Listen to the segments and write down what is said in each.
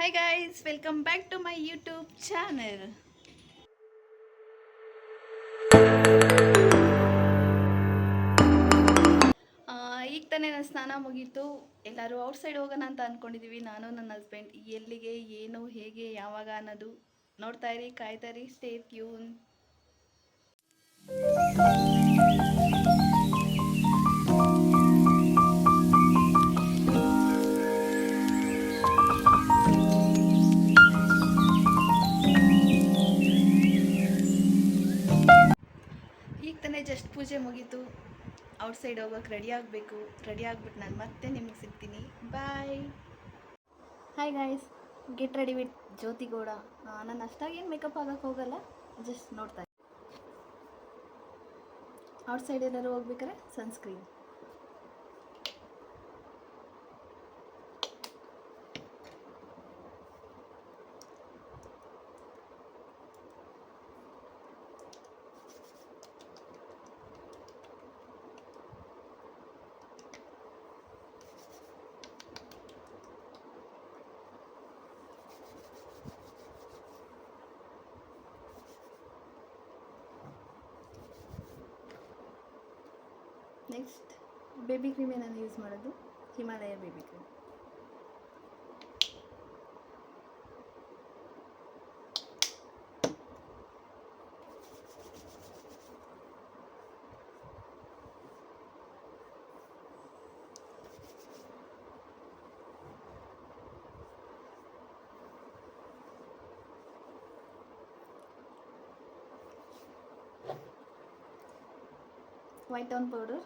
Hi guys, welcome back to my YouTube channel. ಈಗ ತಾನೇ ನನ್ನ ಸ್ನಾನ ಮುಗೀತು. ಎಲ್ಲರೂ ಔಟ್ಸೈಡ್ ಹೋಗೋಣ ಅಂತ ಅಂದ್ಕೊಂಡಿದ್ದೀವಿ. ನಾನು ನನ್ನ ಹಸ್ಬೆಂಡ್ ಎಲ್ಲಿಗೆ, ಏನು, ಹೇಗೆ, ಯಾವಾಗ ಅನ್ನೋದು ನೋಡ್ತಾ ಇರಿ, ಕಾಯ್ತಾ ಇರಿ, ಸ್ಟೇ ಟ್ಯೂನ್. ಈಗ ತಾನೇ ಜಸ್ಟ್ ಪೂಜೆ ಮುಗೀತು. ಔಟ್ಸೈಡ್ ಹೋಗೋಕೆ ರೆಡಿ ಆಗಬೇಕು. ರೆಡಿ ಆಗಿಬಿಟ್ಟು ನಾನು ಮತ್ತೆ ನಿಮಗೆ ಸಿಗ್ತೀನಿ. Bye. Hi guys, get ready with Jyothi Gowda. ನಾನು ಅಷ್ಟಾಗೇನು ಮೇಕಪ್ ಆಗೋಕ್ಕೆ ಹೋಗಲ್ಲ, ಜಸ್ಟ್ ನೋಡ್ತಾ ಔಟ್ಸೈಡ್ ಎಲ್ಲರೂ ಹೋಗ್ಬೇಕಾರೆ ಸನ್ಸ್ಕ್ರೀನ್. ನೆಕ್ಸ್ಟ್ ಬೇಬಿ ಕ್ರೀಮೇ ನಾನು ಯೂಸ್ ಮಾಡೋದು, Himalaya baby cream. White tone powder,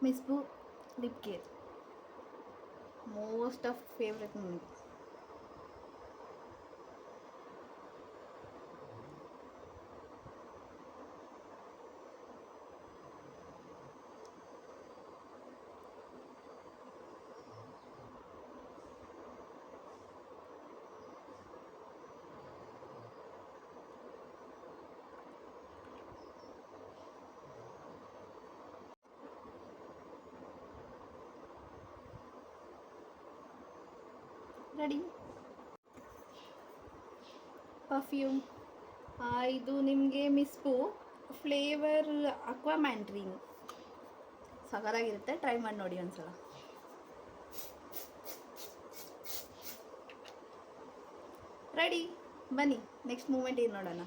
ಮಿಸ್ಬು lip care, most of favourite ನನಗೆ. ರೆಡಿ. ಪರ್ಫ್ಯೂಮ್, ಇದು ನಿಮಗೆ ಮಿಸ್ಬು ಫ್ಲೇವರ್ ಅಕ್ವಾಮ್ಯಾಂಡ್ರಿಂಗ್, ಸಗರಾಗಿರುತ್ತೆ, ಟ್ರೈ ಮಾಡಿ ನೋಡಿ ಒಂದ್ಸಲ. ರೆಡಿ, ಬನ್ನಿ ನೆಕ್ಸ್ಟ್ ಮೂಮೆಂಟ್ ಏನು ನೋಡೋಣ.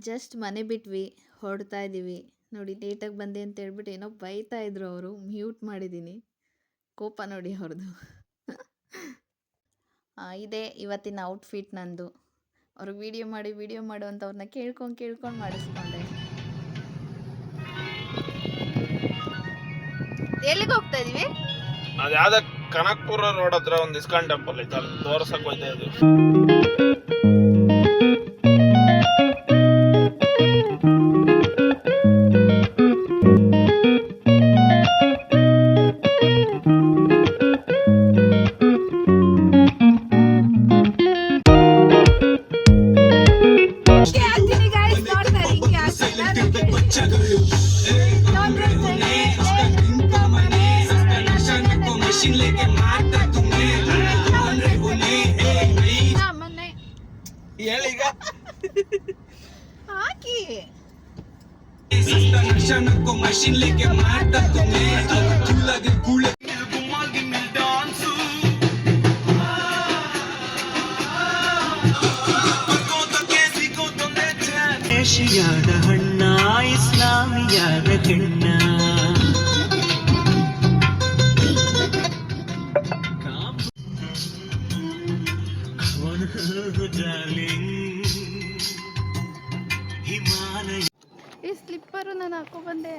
ಜಸ್ಟ್ ಮನೆ ಬಿಟ್ವಿ, ಹೊರಡ್ತಾ ಇದ್ದೀವಿ. ನೋಡಿ ಲೇಟಾಗಿ ಬಂದೆ ಅಂತ ಹೇಳ್ಬಿಟ್ಟು ಏನೋ ಬೈತಾ ಇದ್ರು ಅವರು, ಮ್ಯೂಟ್ ಮಾಡಿದ್ದೀನಿ. ಕೋಪ ನೋಡಿ ಅವ್ರದ್ದು. ಇದೇ ಇವತ್ತಿನ ಔಟ್ಫಿಟ್ ನಂದು. ಅವ್ರಿಗೆ ವಿಡಿಯೋ ಮಾಡು ಅಂತ ಅವ್ರನ್ನ ಕೇಳ್ಕೊಂಡು ಮಾಡಿಸ್ಕೊಂಡೆ. ಎಲ್ಲಿಗೆ ಹೋಗ್ತಾ ಇದೀವಿ? ಅದು ಯಾವ್ದ ಕನಕ್ಪುರ ರೋಡ್ ಹತ್ರ ಒಂದು ಇಸ್ಕಾನ್ ಟೆಂಪಲ್ ಐತೆ, ಅಲ್ಲಿ ತೋರ್ಸಕ್ ಹೋಯ್ತಾ ಇದ್ವಿ. ಹೇಳೀಗ ಹಾಕಿ मशीन लेके मारता तुम्हें कूला के कूले ಏಷಿಯಾದ ಹಣ್ಣ ಇಸ್ಲಾಮಿಯಾದ ಹೆಣ್ಣ ಹಿಮಾಲಯ. ಈ ಸ್ಲಿಪ್ಪರು ನಾನು ಹಾಕೋ ಬಂದೆ.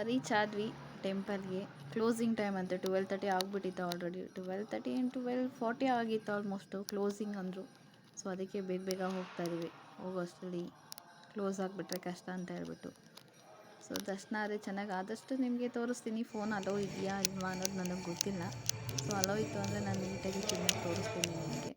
ರೀಚ್ ಆದ್ವಿ ಟೆಂಪಲ್ಗೆ. ಕ್ಲೋಸಿಂಗ್ ಟೈಮ್ ಅಂತ 12:30 ಆಗಿಬಿಟ್ಟಿತ್ತು ಆಲ್ರೆಡಿ. 12:30 ಆ್ಯಂಡ್ 12:40 ಆಗಿತ್ತು ಆಲ್ಮೋಸ್ಟು. ಕ್ಲೋಸಿಂಗ್ ಅಂದರು. ಸೊ ಅದಕ್ಕೆ ಬೇಗ ಬೇಗ ಹೋಗ್ತಾ ಇದ್ದೀವಿ. ಹೋಗೋ ಅಷ್ಟರಲ್ಲಿ ಕ್ಲೋಸ್ ಆಗಿಬಿಟ್ರೆ ಕಷ್ಟ ಅಂತ ಹೇಳ್ಬಿಟ್ಟು. ಸೊ ದರ್ಶನ ಆದರೆ ಚೆನ್ನಾಗಿ ಆದಷ್ಟು ನಿಮಗೆ ತೋರಿಸ್ತೀನಿ. ಫೋನ್ ಅಲೋ ಇದೆಯಾ ಇಲ್ವಾ ಅನ್ನೋದು ನನಗೆ ಗೊತ್ತಿಲ್ಲ. ಸೊ ಅಲೋ ಇತ್ತು ಅಂದರೆ ನಾನು ನೀಟಾಗಿ ಕ್ಲೀನಾಗಿ ತೋರಿಸ್ತೀನಿ ನಿಮಗೆ.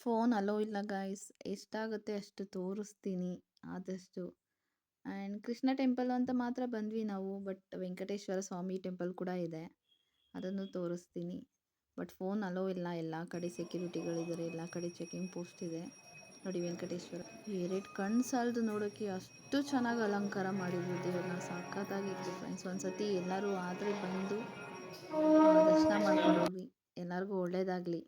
ಫೋನ್ ಅಲೋ ಇಲ್ಲ ಗಾಯ್ಸ್. ಎಷ್ಟಾಗುತ್ತೆ ಅಷ್ಟು ತೋರಿಸ್ತೀನಿ ಆದಷ್ಟು. ಆ್ಯಂಡ್ ಕೃಷ್ಣ ಟೆಂಪಲ್ ಅಂತ ಮಾತ್ರ ಬಂದ್ವಿ ನಾವು. ಬಟ್ ವೆಂಕಟೇಶ್ವರ ಸ್ವಾಮಿ ಟೆಂಪಲ್ ಕೂಡ ಇದೆ, ಅದನ್ನು ತೋರಿಸ್ತೀನಿ. ಬಟ್ ಫೋನ್ ಅಲೋ ಇಲ್ಲ. ಎಲ್ಲ ಕಡೆ ಸೆಕ್ಯೂರಿಟಿಗಳಿದ್ದಾರೆ, ಎಲ್ಲ ಕಡೆ ಚೆಕಿಂಗ್ ಪೋಸ್ಟ್ ಇದೆ. ನೋಡಿ ವೆಂಕಟೇಶ್ವರ 2 ಕಣ್ಣು ಸಾಲದು ನೋಡೋಕ್ಕೆ, ಅಷ್ಟು ಚೆನ್ನಾಗಿ ಅಲಂಕಾರ ಮಾಡಿದ್ರು ದೇವ್ರನ್ನ. ಸಖತ್ತಾಗಿತ್ತು ಫ್ರೆಂಡ್ಸ್. ಒಂದ್ಸತಿ ಎಲ್ಲರೂ ಆದರೆ ಬಂದು ದರ್ಶನ ಮಾಡ್ಕೊಂಡು ಹೋಗಿ. ಎಲ್ಲರಿಗೂ ಒಳ್ಳೆಯದಾಗಲಿ.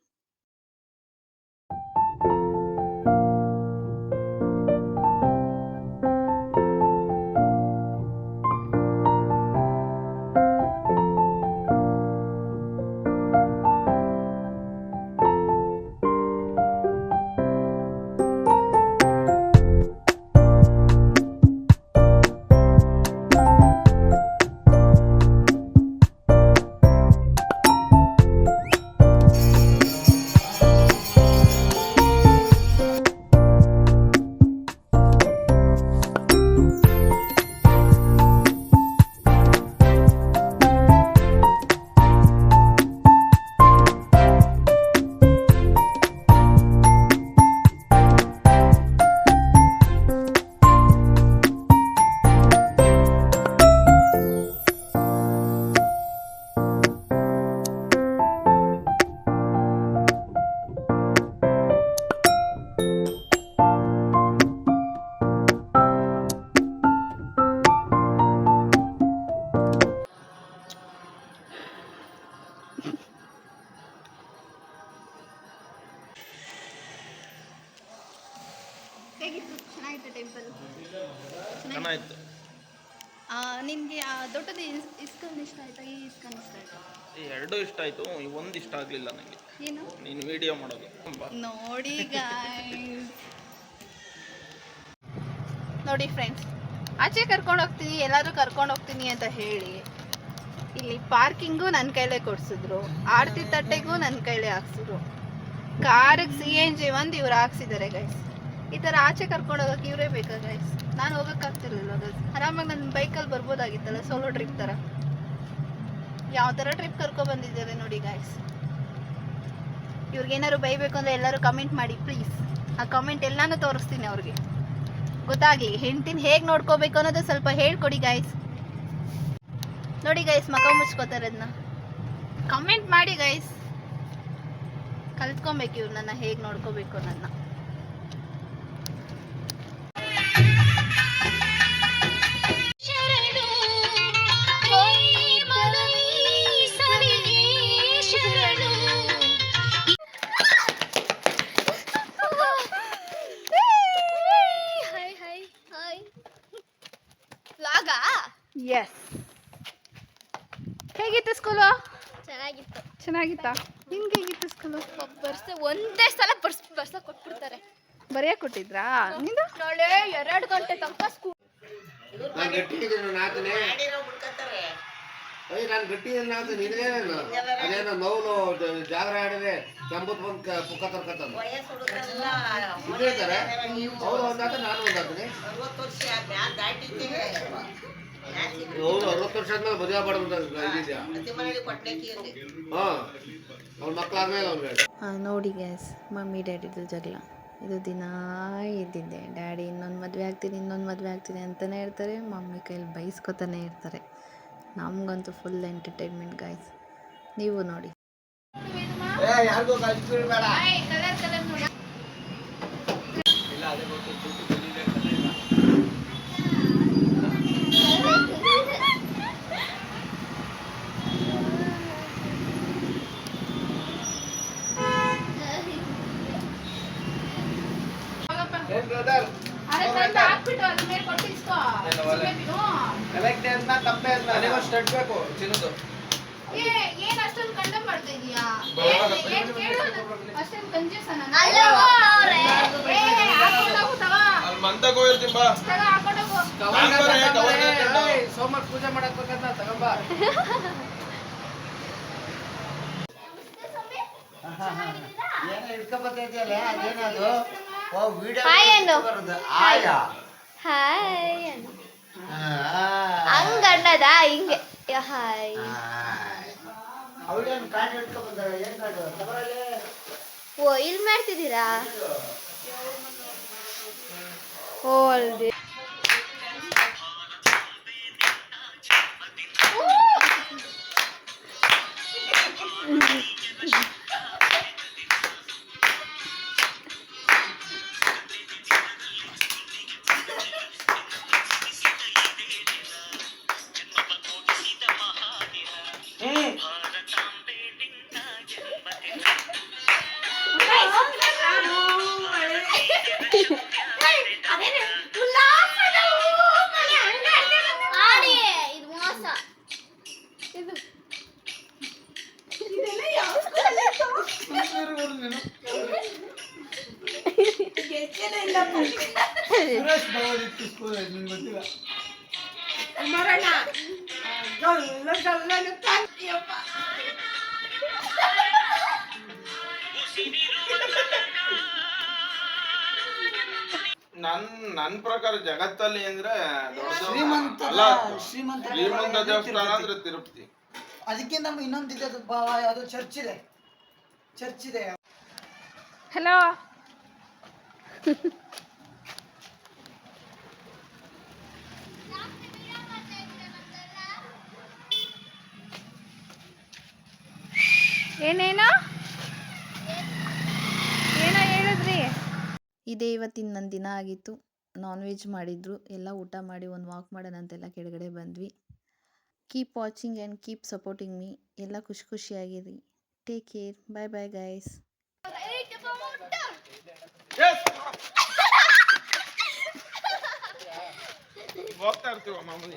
ಹೇಗಿತ್ತು? ಚೆನ್ನಾಗಿತ್ತು ಟೆಂಪಲ್? ಚೆನ್ನಾಗಿತ್ತು. ನಿಮಗೆ ದೊಡ್ಡದು ಇಸ್ಕಾನ್ ಇಷ್ಟ ಆಯ್ತಾ, ಈ ಇಸ್ಕಾನ್ ಇಷ್ಟ ಆಯ್ತಾ? ಎರಡು ಇಷ್ಟ ಆಯಿತು, ಒಂದು ಇಷ್ಟ ಆಗಲಿಲ್ಲ ನನಗೆ. ಏನು? ನೀನು ವಿಡಿಯೋ ಮಾಡೋದು. ನೋಡಿ ಗಾಯ್ಸ್, ನೋಡಿ ಫ್ರೆಂಡ್ಸ್, ಆಚೆ ಕರ್ಕೊಂಡು ಹೋಗ್ತೀನಿ, ಎಲ್ಲಾದರೂ ಕರ್ಕೊಂಡು ಹೋಗ್ತೀನಿ ಅಂತ ಹೇಳಿ ಇಲ್ಲಿ ಪಾರ್ಕಿಂಗು ನನ್ನ ಕೈಲೇ ಕೊಡಿಸಿದ್ರು, ಆರತಿ ತಟ್ಟೆಗೂ ನನ್ನ ಕೈಲೇ ಹಾಕ್ಸಿದ್ರು, ಕಾರಿಗೆ CNG ಒಂದು ಇವ್ರು ಹಾಕ್ಸಿದ್ದಾರೆ ಗೈಸ್. ಈ ಥರ ಆಚೆ ಕರ್ಕೊಂಡು ಹೋಗೋಕೆ ಇವರೇ ಬೇಕಾ ಗೈಸ್? ನಾನು ಹೋಗೋಕ್ಕಾಗ್ತಿರ್ಲಿಲ್ಲ ಗೈಸ್. ಆರಾಮಾಗಿ ನನ್ನ ಬೈಕಲ್ಲಿ ಬರ್ಬೋದಾಗಿತ್ತಲ್ಲ, ಸೋಲೋ ಟ್ರಿಪ್ ಥರ. ಯಾವ ಥರ ಟ್ರಿಪ್ ಕರ್ಕೊಬಂದಿದ್ದಾರೆ ನೋಡಿ ಗೈಸ್. ಇವ್ರಿಗೇನಾದ್ರು ಬೈಬೇಕು ಅಂದರೆ ಎಲ್ಲರೂ ಕಮೆಂಟ್ ಮಾಡಿ ಪ್ಲೀಸ್. ಆ ಕಮೆಂಟ್ ಎಲ್ಲಾನು ತೋರಿಸ್ತೀನಿ ಅವ್ರಿಗೆ, ಗೊತ್ತಾಗಲಿ. ಹೆಂಡ್ತಿನ ಹೇಗೆ ನೋಡ್ಕೋಬೇಕು ಅನ್ನೋದು ಸ್ವಲ್ಪ ಹೇಳ್ಕೊಡಿ ಗೈಸ್. ನೋಡಿ ಗೈಸ್, ಮಕ ಮುಚ್ಕೋತಾರೆ ಅದನ್ನ. ಕಮೆಂಟ್ ಮಾಡಿ ಗೈಸ್, ಕಲ್ತ್ಕೊಬೇಕು ಇವ್ರು ನನ್ನ ಹೇಗೆ ನೋಡ್ಕೋಬೇಕು ನನ್ನ. ಎಸ್. ಹೇಗಿತ್ತು ಸ್ಕೂಲು? ಚೆನ್ನಾಗಿತ್ತು. ಚೆನ್ನಾಗಿತ್ತಾ? ನಿಮ್ಗೆ ಹೇಗಿತ್ತು ಸ್ಕೂಲು? ಒಂದೇ ಸಲ ಬರ್ಸ ಕೊಟ್ಬಿಡ್ತಾರೆ. ಬರೆಯ ಕೊಟ್ಟಿದ್ರಾ? ನಿಂದು ನಾಳೆ 2 ಗಂಟೆ ತನಕ ಸ್ಕೂಲ್. ಅಯ್ಯ ನಾನು ಗಟ್ಟಿ ಇಲ್ಲ ಅಂತ ನಿನಗೇನೇನು ಅದೇನೋ ನೋವು ಜಾಗರ ಆಡಿದ್ರೆ ಕೆಂಬತ್ ಬಂದು ಪುಕ್ಕ ತರ್ಕತ್ತಂದು ಇದ್ದಾರೆ ಅವ್ರು ಒಂದಾತ ನಾನು ಒಂದಾತೀನಿ ಅವ್ರು 60 ವರ್ಷ ಆದ್ಮೇಲೆ ಮದುವೆ ಮಾಡ್ಬೋದು ಇದೆಯಾ ಹಾಂ ಅವ್ರ ಮಕ್ಕಳಾದ್ಮೇಲೆ ಅವ್ರಿಗೆ ನೋಡಿ ಗ್ಯಾಸ್ ಮಮ್ಮಿ ಡ್ಯಾಡಿದು ಜಗಳ ಇದು ದಿನ ಇದ್ದಿದ್ದೆ. ಡ್ಯಾಡಿ ಇನ್ನೊಂದು ಮದುವೆ ಆಗ್ತೀನಿ ಅಂತಲೇ ಇರ್ತಾರೆ, ಮಮ್ಮಿ ಕೈಲಿ ಬೈಸ್ಕೊತಾನೆ ಇರ್ತಾರೆ. ನಮಗಂತೂ ಫುಲ್ ಎಂಟರ್ಟೈನ್ಮೆಂಟ್ ಗಾಯ್ಸ್, ನೀವು ನೋಡಿ. ಅಷ್ಟೊಂದು ಕಂಡಮ್ ಮಾಡ್ತಾ ಇದೀಯಾ? ಅಷ್ಟೊಂದು ಕಂಜೂಸನ? ಸೋಮವಾರ ಪೂಜೆ ಮಾಡಕ್ ಬೇಕಂತ ತಗೊಂಬ. ಏನೋ ಹಿಡ್ಕೊಬತ್ತಿದೆಯಲ್ಲ ಅದೇನದು? ಓ ವಿಡಿಯೋ ಬರೋದು ಆಯಾ. ಹಾಯ್ ಹಂಗಣ್ಣದ ಹಿಂಗೆ ಹಾಯ್. ಅವಳೇನು ಕಾಡು ಹಿಡ್ಕೊಬಂದಾಳ? ಏನ್ ಕಾಡು ತಗೊಳ್ಳಲೆ? ಓ ಇಲ್ಲಿ ಮಾಡ್ತಿದ್ದೀರಾ? ಓ ಅಲ್ದೆ ನನ್ ಪ್ರಕಾರ ಜಗತ್ತಲ್ಲಿ ಅಂದ್ರೆ ಶ್ರೀಮಂತ ದೇವಸ್ಥಾನ ಅಂದ್ರೆ ತಿರುಪತಿ. ಅದಕ್ಕೆ ನಮ್ಗೆ ಇನ್ನೊಂದಿದೆ ಅದು ಚರ್ಚ್ ಇದೆ. ಹಲೋ ಏನೇನೋ ಏನೋ ಹೇಳಿದ್ರಿ? ಇದೇ ಇವತ್ತಿನ ನನ್ನ ದಿನ ಆಗಿತ್ತು. ನಾನ್ ವೆಜ್ ಮಾಡಿದ್ರು, ಎಲ್ಲ ಊಟ ಮಾಡಿ ಒಂದು ವಾಕ್ ಮಾಡೋಣ ಅಂತೆಲ್ಲ ಕೆಳಗಡೆ ಬಂದ್ವಿ. Keep watching and keep supporting me. ಎಲ್ಲ ಖುಷಿಯಾಗಿರಿ. Take care. Bye bye guys. ಹೋಗ್ತಾ ಇರ್ತೀವ ಮಾಮೂಲಿ.